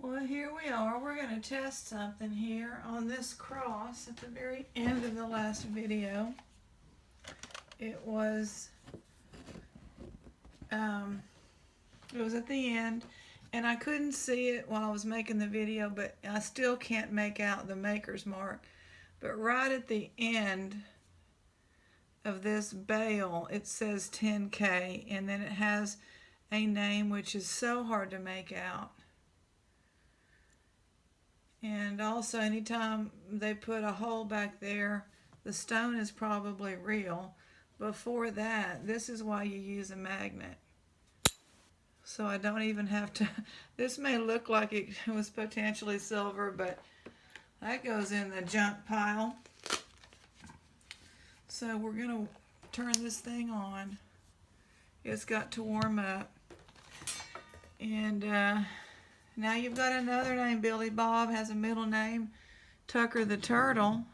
Well, here we are. We're going to test something here on this cross at the very end of the last video. It was at the end, and I couldn't see it while I was making the video, but I still can't make out the maker's mark. But right at the end of this bale, it says 10K, and then it has a name which is so hard to make out. And also, anytime they put a hole back there, the stone is probably real. Before that, this is why you use a magnet. So I don't even have to, this may look like it was potentially silver, but that goes in the junk pile. So we're going to turn this thing on. It's got to warm up. And now you've got another name. Billy Bob has a middle name, Tucker the Turtle.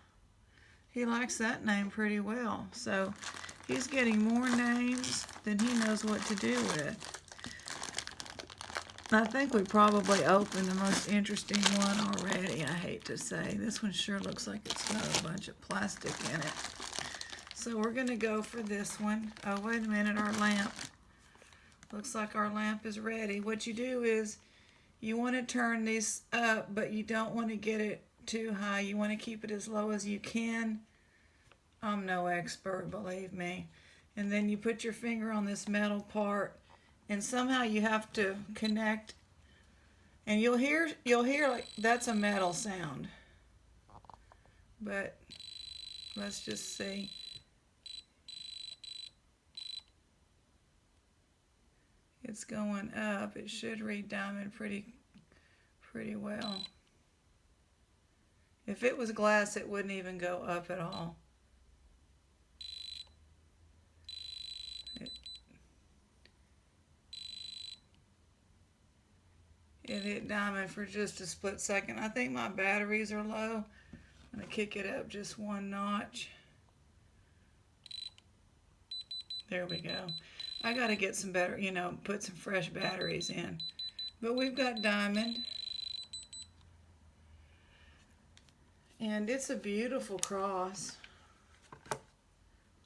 He likes that name pretty well. So he's getting more names than he knows what to do with. I think we probably opened the most interesting one already, I hate to say. This one sure looks like it's got a bunch of plastic in it. So we're going to go for this one. Oh, wait a minute, our lamp. Looks like our lamp is ready. What you do is you want to turn this up, but you don't want to get it too high. You want to keep it as low as you can. I'm no expert, believe me. And then you put your finger on this metal part, and somehow you have to connect, and you'll hear like that's a metal sound. But let's just see. It's going up. It should read diamond pretty well. If it was glass, it wouldn't even go up at all. It hit diamond for just a split second. I think my batteries are low. I'm going to kick it up just one notch. There we go. I got to get some better, put some fresh batteries in. But we've got diamond. And it's a beautiful cross.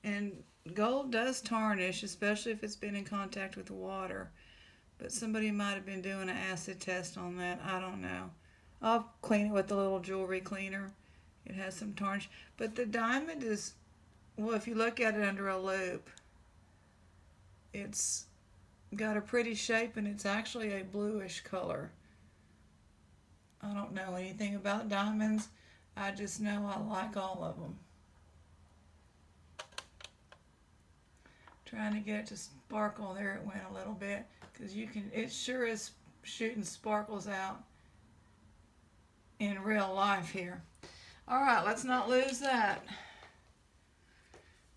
And gold does tarnish, especially if it's been in contact with water. But somebody might have been doing an acid test on that. I don't know. I'll clean it with the little jewelry cleaner. It has some tarnish. But the diamond is, well, if you look at it under a loupe, it's got a pretty shape, and it's actually a bluish color. I don't know anything about diamonds. I just know I like all of them. Trying to get it to sparkle. There it went a little bit, because it sure is shooting sparkles out in real life here. All right, let's not lose that.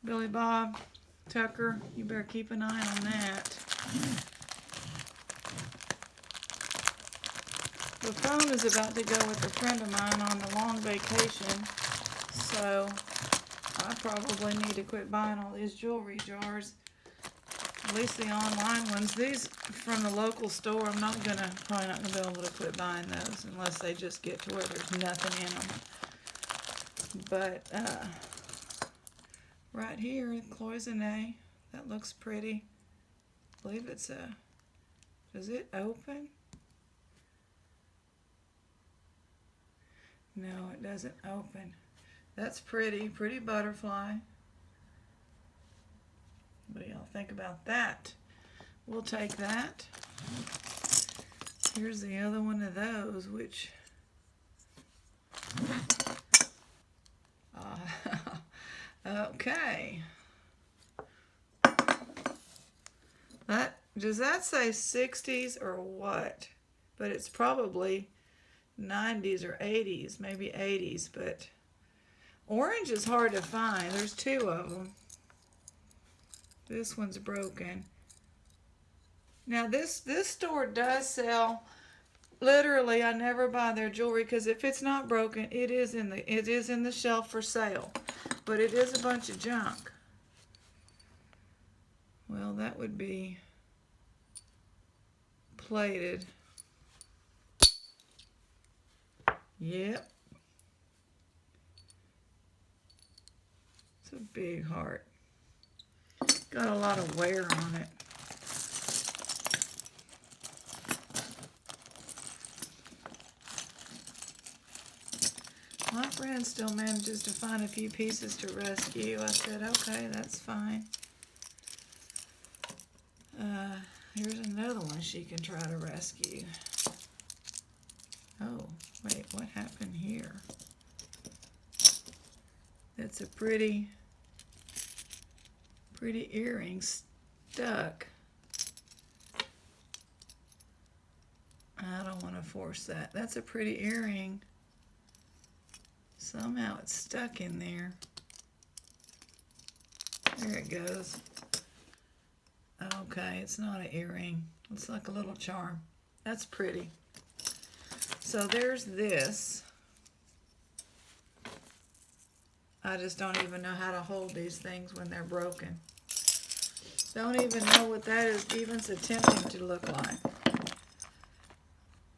Billy Bob, Tucker, you better keep an eye on that. The phone is about to go with a friend of mine on a long vacation, so I probably need to quit buying all these jewelry jars. At least the online ones. These from the local store, I'm probably not gonna be able to quit buying those unless they just get to where there's nothing in them. But right here, cloisonne, that looks pretty. I believe it's does it open? No, it doesn't open. That's pretty butterfly. What do y'all think about that? We'll take that. Here's the other one of those, which okay. Does that say 60s or what? But it's probably 90s or 80s, maybe 80s, but orange is hard to find. There's two of them. This one's broken. Now this store does sell, literally I never buy their jewelry, because if it's not broken, it is in the shelf for sale. But it is a bunch of junk. Well, that would be plated. Yep. It's a big heart. Got a lot of wear on it. My friend still manages to find a few pieces to rescue. I said, okay, that's fine. Here's another one she can try to rescue. Oh, wait, what happened here? It's a pretty earring stuck. I don't want to force that. That's a pretty earring. Somehow it's stuck in there. There it goes. Okay, it's not an earring. It's like a little charm. That's pretty. So there's this. I just don't even know how to hold these things when they're broken. Don't even know what that is even attempting to look like.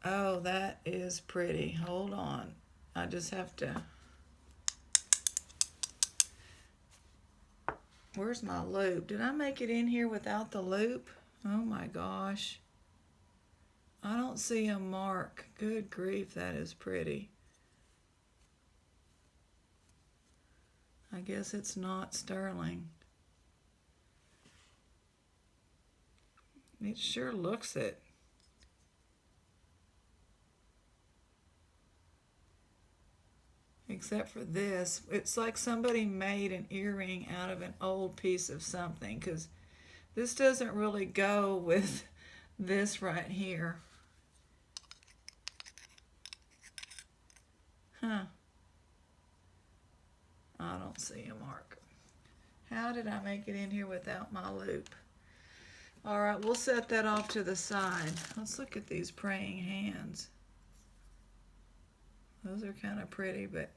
Oh, that is pretty. Hold on. I just have to... Where's my loop? Did I make it in here without the loop? Oh my gosh. I don't see a mark. Good grief, that is pretty. I guess it's not sterling. It sure looks it. Except for this. It's like somebody made an earring out of an old piece of something, because this doesn't really go with this right here. Huh. I don't see a mark. How did I make it in here without my loop? All right, we'll set that off to the side. Let's look at these praying hands. Those are kind of pretty, but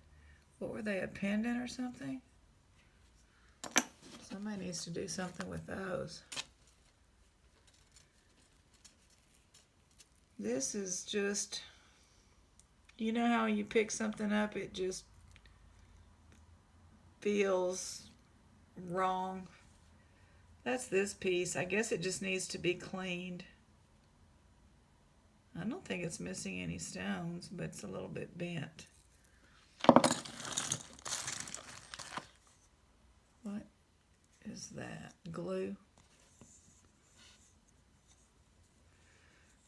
what were they, a pendant or something? Somebody needs to do something with those. This is just, you know how you pick something up, it just feels wrong. That's this piece. I guess it just needs to be cleaned. I don't think it's missing any stones, but it's a little bit bent. What is that? Glue?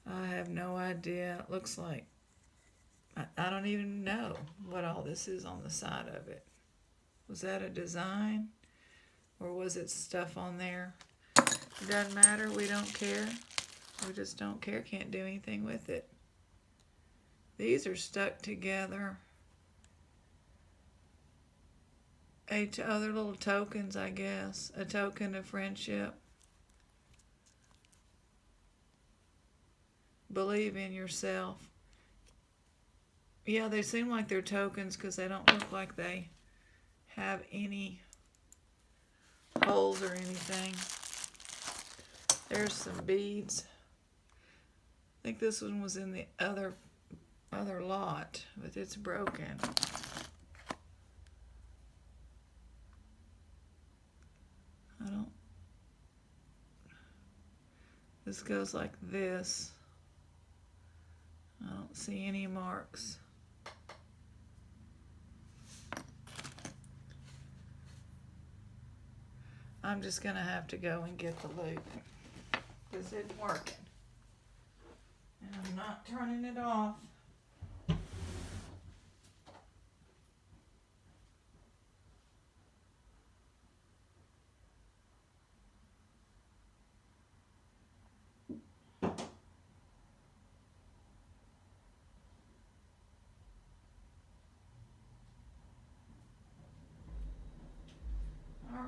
I have no idea. It looks like, I don't even know what all this is on the side of it. Was that a design? Or was it stuff on there? It doesn't matter. We don't care. We just don't care. Can't do anything with it. These are stuck together. Other little tokens, I guess. A token of friendship. Believe in yourself. Yeah, they seem like they're tokens because they don't look like they have any holes or anything. There's some beads. I think this one was in the other lot, but it's broken. This goes like this. I don't see any marks. I'm just gonna have to go and get the loop because it's working. And I'm not turning it off.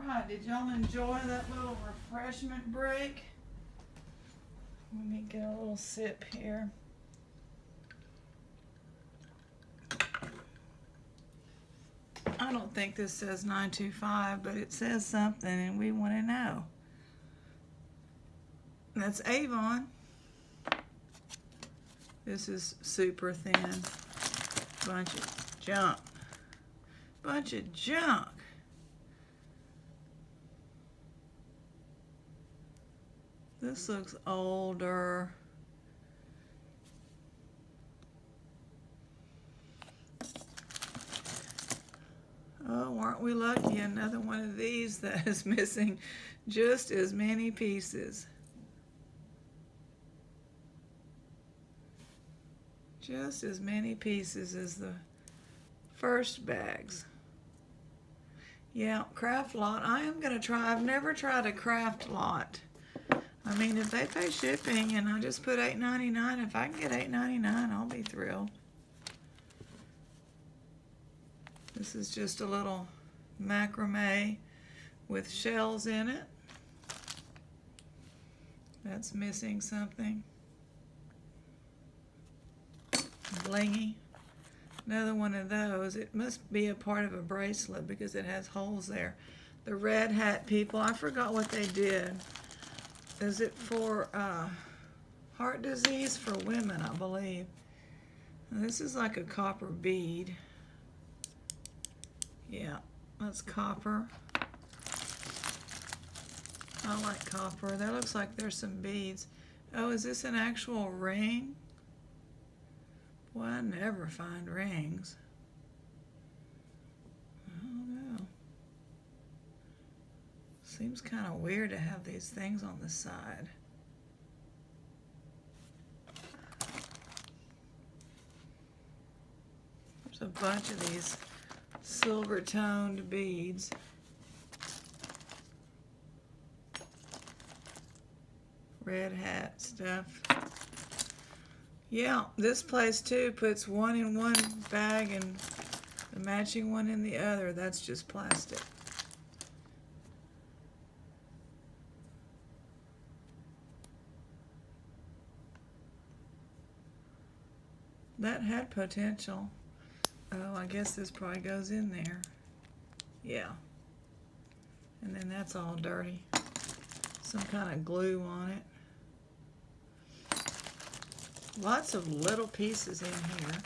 Alright, did y'all enjoy that little refreshment break? Let me get a little sip here. I don't think this says 925, but it says something and we want to know. That's Avon. This is super thin. bunch of junk. Bunch of junk. This looks older. Oh, aren't we lucky? Another one of these that is missing just as many pieces. Just as many pieces as the first bags. Yeah, craft lot. I am going to try. I've never tried a craft lot. I mean, if they pay shipping and I just put $8.99, if I can get $8.99, I'll be thrilled. This is just a little macrame with shells in it. That's missing something. Blingy. Another one of those. It must be a part of a bracelet because it has holes there. The red hat people, I forgot what they did. Is it for heart disease for women, I believe. And this is like a copper bead. Yeah, that's copper. I like copper. That looks like there's some beads. Oh, is this an actual ring? Boy, I never find rings. I don't know. Seems kind of weird to have these things on the side. There's a bunch of these silver toned beads. Red hat stuff. Yeah, this place too puts one in one bag and the matching one in the other. That's just plastic. That had potential. Oh, I guess this probably goes in there. Yeah. And then that's all dirty. Some kind of glue on it. Lots of little pieces in here.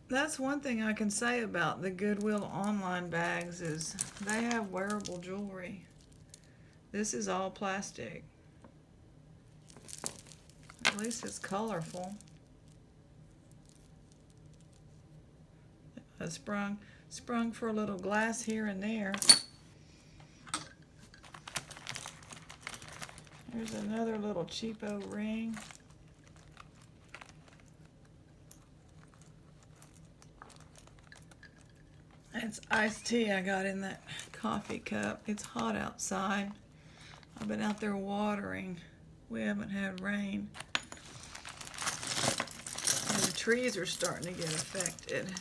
That's one thing I can say about the Goodwill online bags is they have wearable jewelry. This is all plastic. At least it's colorful. I sprung for a little glass here and there. Here's another little cheapo ring. It's iced tea I got in that coffee cup. It's hot outside. I've been out there watering. We haven't had rain. And the trees are starting to get affected.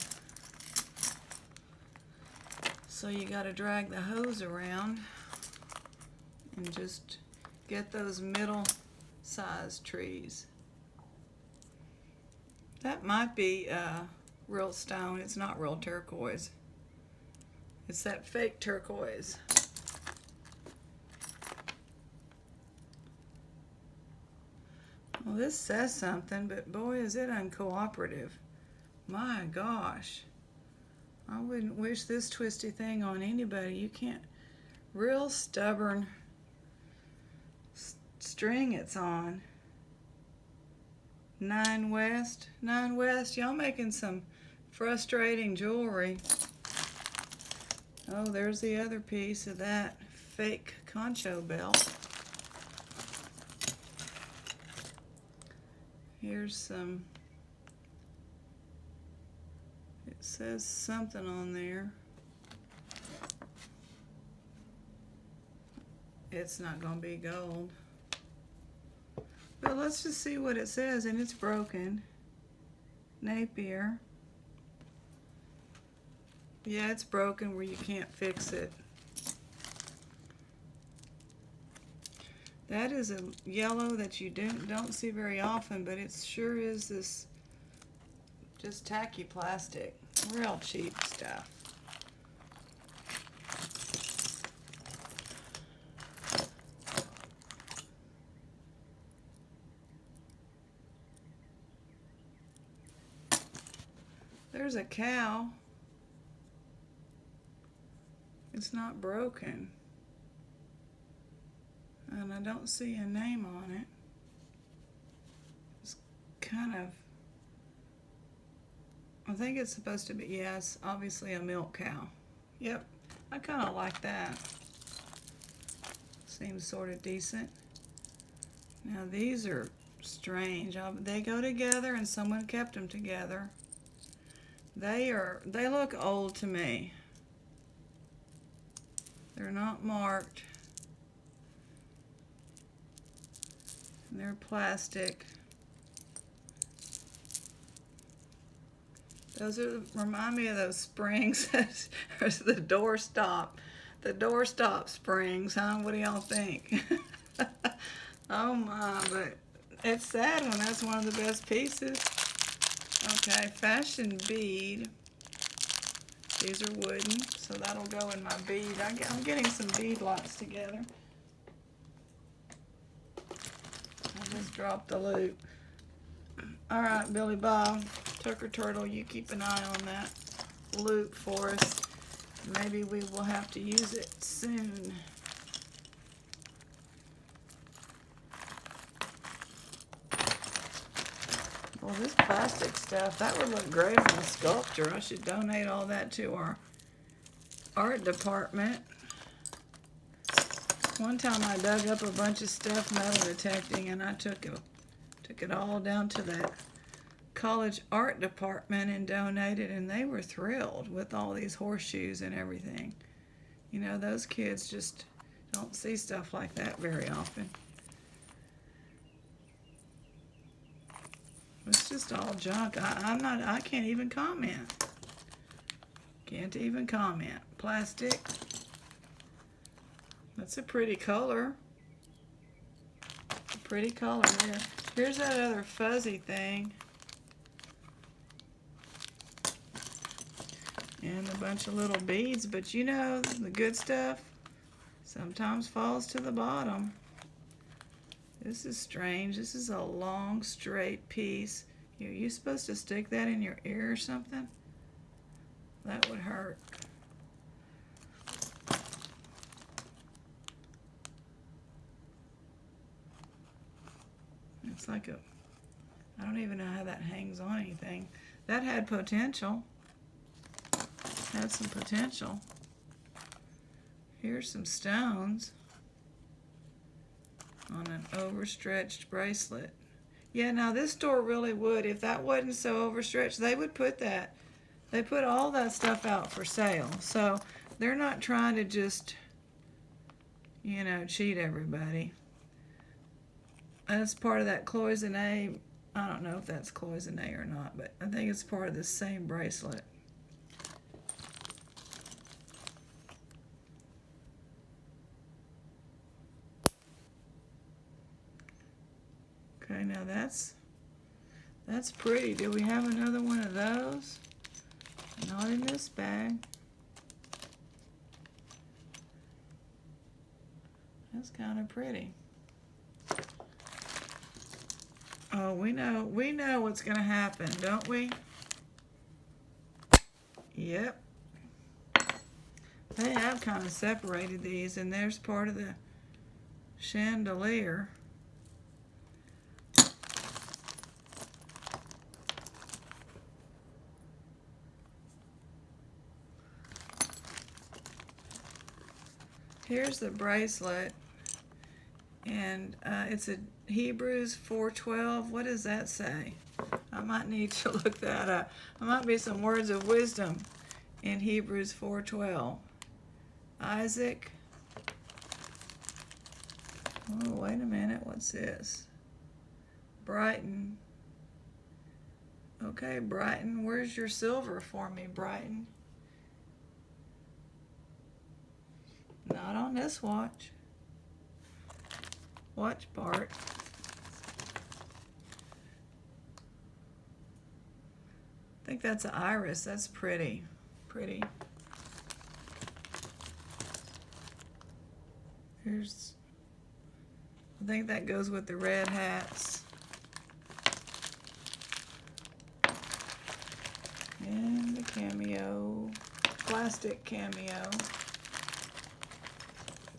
So you got to drag the hose around and just get those middle-sized trees. That might be real stone. It's not real turquoise. It's that fake turquoise. Well, this says something, but boy, is it uncooperative. My gosh. I wouldn't wish this twisty thing on anybody. You can't. Real stubborn string it's on. 9 West. 9 West, y'all making some frustrating jewelry. Oh, there's the other piece of that fake concho belt. Here's some. It says something on there. It's not going to be gold. But let's just see what it says, and it's broken. Napier. Yeah, it's broken where you can't fix it. That is a yellow that you don't see very often, but it sure is this just tacky plastic. Real cheap stuff. There's a cow. It's not broken. And I don't see a name on it. It's kind of, I think it's supposed to be, yes, obviously a milk cow. Yep, I kind of like that. Seems sort of decent. Now these are strange. They go together and someone kept them together. They look old to me. They're not marked. And they're plastic. Those remind me of those springs. The doorstop. The doorstop springs, huh? What do y'all think? Oh my, but it's sad when that's one of the best pieces. Okay, fashion bead. These are wooden, so that'll go in my bead. I'm getting some bead lots together. I just dropped the loop. All right, Billy Bob, Tucker Turtle, you keep an eye on that loop for us. Maybe we will have to use it soon. Well, this plastic stuff, that would look great on a sculpture. I should donate all that to our art department. One time I dug up a bunch of stuff metal detecting, and I took it all down to that college art department and donated, and they were thrilled with all these horseshoes and everything. You know, those kids just don't see stuff like that very often. It's just all junk. I can't even comment. Can't even comment. Plastic. That's a pretty color. A pretty color there. Here's that other fuzzy thing. And a bunch of little beads, but you know, the good stuff sometimes falls to the bottom. This is strange. This is a long, straight piece. Are you supposed to stick that in your ear or something? That would hurt. It's like a, I don't even know how that hangs on anything. That had potential. Had some potential. Here's some stones on an overstretched bracelet. Yeah, now this store really would. If that wasn't so overstretched, they would put that. They put all that stuff out for sale. So they're not trying to just, you know, cheat everybody. That's part of that cloisonne. I don't know if that's cloisonne or not, but I think it's part of the same bracelet. Okay, now that's pretty. Do we have another one of those? Not in this bag. That's kind of pretty. Oh, we know what's going to happen, don't we? Yep. They have kind of separated these, and there's part of the chandelier. Here's the bracelet, and it's a Hebrews 4:12. What does that say? I might need to look that up. There might be some words of wisdom in Hebrews 4:12. Isaac. Oh, wait a minute. What's this? Brighton. Okay, Brighton. Where's your silver for me, Brighton? Not on this watch. Watch part. I think that's an iris. That's pretty. Pretty. Here's, I think that goes with the red hats. Yeah. plastic cameo.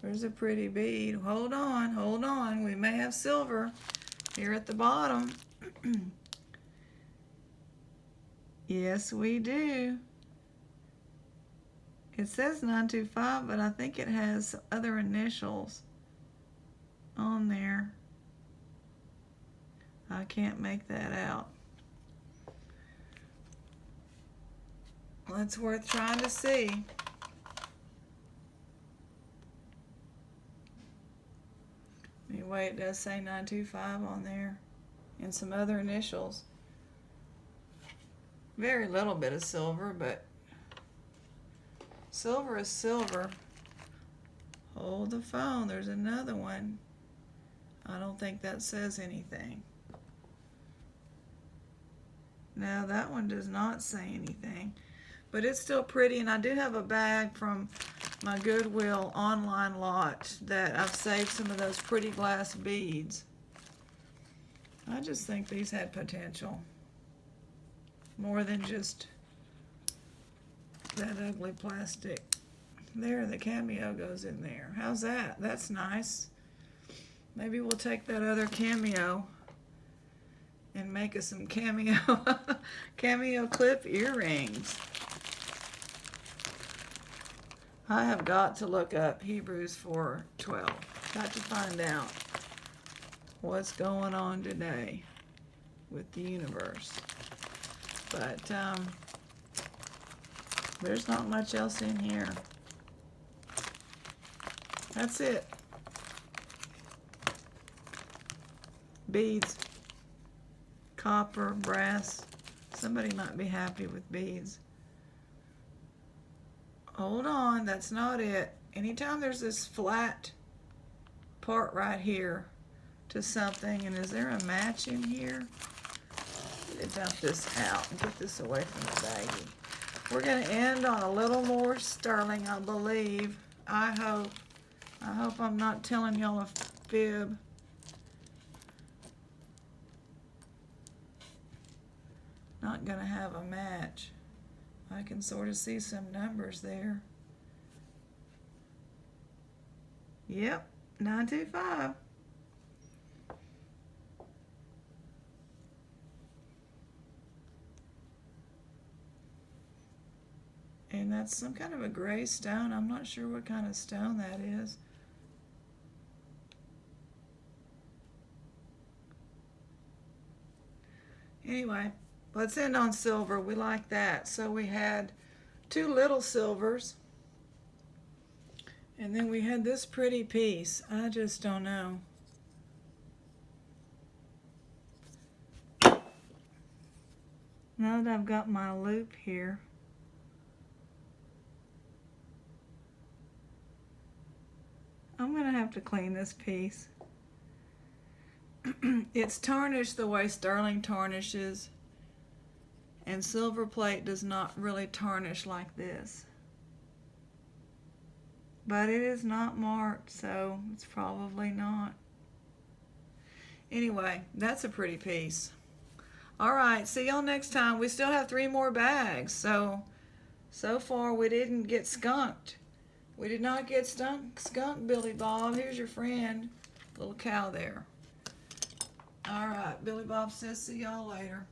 There's a pretty bead. Hold on, hold on. We may have silver here at the bottom. Yes, we do. It says 925, but I think it has other initials on there. I can't make that out. Well, it's worth trying to see. Anyway, it does say 925 on there and some other initials. Very little bit of silver, but silver is silver. Hold the phone. There's another one. I don't think that says anything. No, that one does not say anything. But it's still pretty, and I do have a bag from my Goodwill online lot that I've saved some of those pretty glass beads. I just think these had potential. More than just that ugly plastic. There, the cameo goes in there. How's that? That's nice. Maybe we'll take that other cameo and make us some cameo clip earrings. I have got to look up Hebrews 4:12. Got to find out what's going on today with the universe. But there's not much else in here. That's it. Beads, copper, brass. Somebody might be happy with beads. Hold on, that's not it. Anytime there's this flat part right here to something, and is there a match in here? Dump this out and get this away from the baggie. We're going to end on a little more sterling, I believe. I hope I'm not telling y'all a fib. Not going to have a match. I can sort of see some numbers there. Yep, 925. And that's some kind of a gray stone. I'm not sure what kind of stone that is. Anyway, let's end on silver. We like that. So we had two little silvers. And then we had this pretty piece. I just don't know. Now that I've got my loop here, I'm going to have to clean this piece. It's tarnished the way sterling tarnishes, and silver plate does not really tarnish like this. But it is not marked, so it's probably not. Anyway, that's a pretty piece. All right, see y'all next time. We still have 3 more bags, so far we didn't get skunked. We did not get skunked, Billy Bob. Here's your friend, little cow there. All right, Billy Bob says see y'all later.